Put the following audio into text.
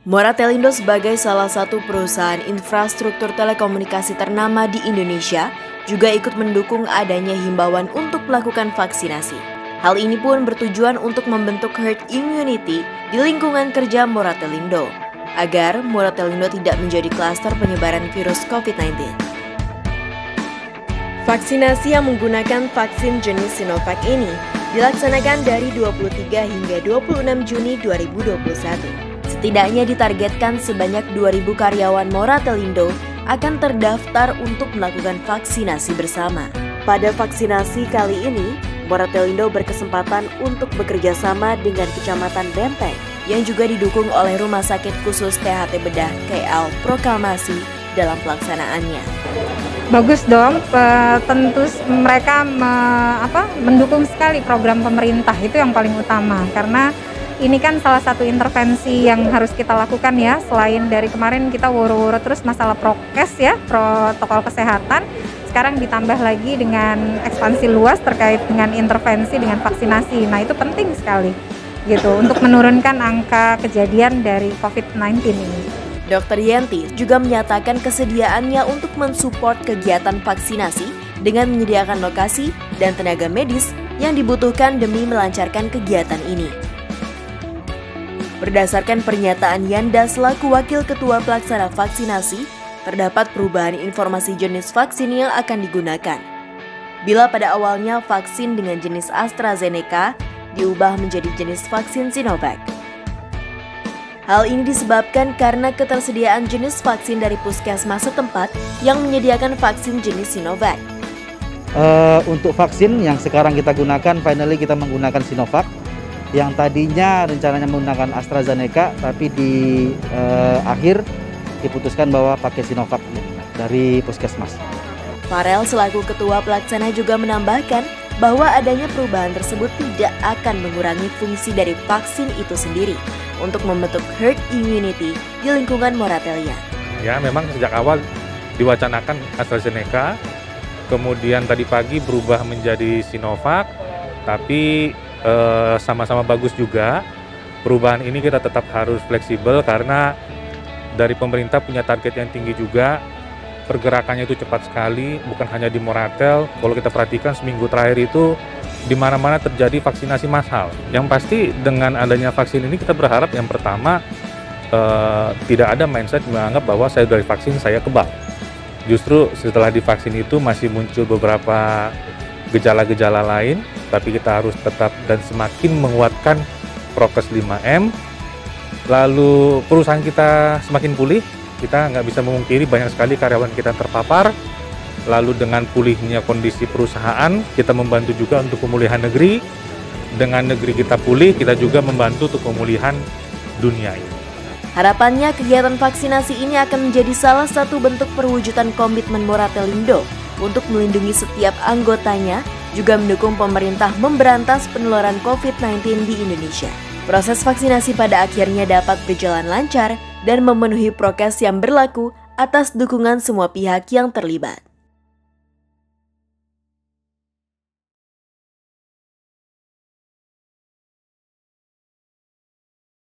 Moratelindo sebagai salah satu perusahaan infrastruktur telekomunikasi ternama di Indonesia juga ikut mendukung adanya himbauan untuk melakukan vaksinasi. Hal ini pun bertujuan untuk membentuk herd immunity di lingkungan kerja Moratelindo, agar Moratelindo tidak menjadi klaster penyebaran virus COVID-19. Vaksinasi yang menggunakan vaksin jenis Sinovac ini dilaksanakan dari 23 hingga 26 Juni 2021. Setidaknya ditargetkan sebanyak 2.000 karyawan Moratelindo akan terdaftar untuk melakukan vaksinasi bersama. Pada vaksinasi kali ini, Moratelindo berkesempatan untuk bekerja sama dengan Kecamatan Benteng yang juga didukung oleh Rumah Sakit Khusus THT Bedah KL Proklamasi dalam pelaksanaannya. Bagus dong, tentu mereka mendukung sekali program pemerintah, itu yang paling utama karena ini kan salah satu intervensi yang harus kita lakukan ya, selain dari kemarin kita woro-woro terus masalah prokes ya, protokol kesehatan, sekarang ditambah lagi dengan ekspansi luas terkait dengan intervensi dengan vaksinasi. Nah itu penting sekali gitu untuk menurunkan angka kejadian dari COVID-19 ini. Dr. Yenti juga menyatakan kesediaannya untuk mensupport kegiatan vaksinasi dengan menyediakan lokasi dan tenaga medis yang dibutuhkan demi melancarkan kegiatan ini. Berdasarkan pernyataan Yanda selaku Wakil Ketua Pelaksana Vaksinasi, terdapat perubahan informasi jenis vaksin yang akan digunakan. Bila pada awalnya vaksin dengan jenis AstraZeneca diubah menjadi jenis vaksin Sinovac. Hal ini disebabkan karena ketersediaan jenis vaksin dari puskesmas setempat yang menyediakan vaksin jenis Sinovac. Untuk vaksin yang sekarang kita gunakan, finally kita menggunakan Sinovac. Yang tadinya rencananya menggunakan AstraZeneca, tapi di akhir diputuskan bahwa pakai Sinovac dari puskesmas. Farel selaku Ketua Pelaksana juga menambahkan bahwa adanya perubahan tersebut tidak akan mengurangi fungsi dari vaksin itu sendiri untuk membentuk herd immunity di lingkungan Moratelindo. Ya, memang sejak awal diwacanakan AstraZeneca, kemudian tadi pagi berubah menjadi Sinovac, tapi sama-sama bagus juga. Perubahan ini kita tetap harus fleksibel karena dari pemerintah punya target yang tinggi juga. Pergerakannya itu cepat sekali, bukan hanya di Moratel. Kalau kita perhatikan seminggu terakhir itu di mana-mana terjadi vaksinasi massal. Yang pasti dengan adanya vaksin ini kita berharap yang pertama tidak ada mindset menganggap bahwa saya dari vaksin saya kebal. Justru setelah divaksin itu masih muncul beberapa gejala-gejala lain, tapi kita harus tetap dan semakin menguatkan prokes 5M. Lalu perusahaan kita semakin pulih, kita nggak bisa memungkiri banyak sekali karyawan kita terpapar. Lalu dengan pulihnya kondisi perusahaan, kita membantu juga untuk pemulihan negeri. Dengan negeri kita pulih, kita juga membantu untuk pemulihan dunia ini. Harapannya kegiatan vaksinasi ini akan menjadi salah satu bentuk perwujudan komitmen Moratelindo untuk melindungi setiap anggotanya, juga mendukung pemerintah memberantas penularan COVID-19 di Indonesia. Proses vaksinasi pada akhirnya dapat berjalan lancar dan memenuhi prokes yang berlaku atas dukungan semua pihak yang terlibat.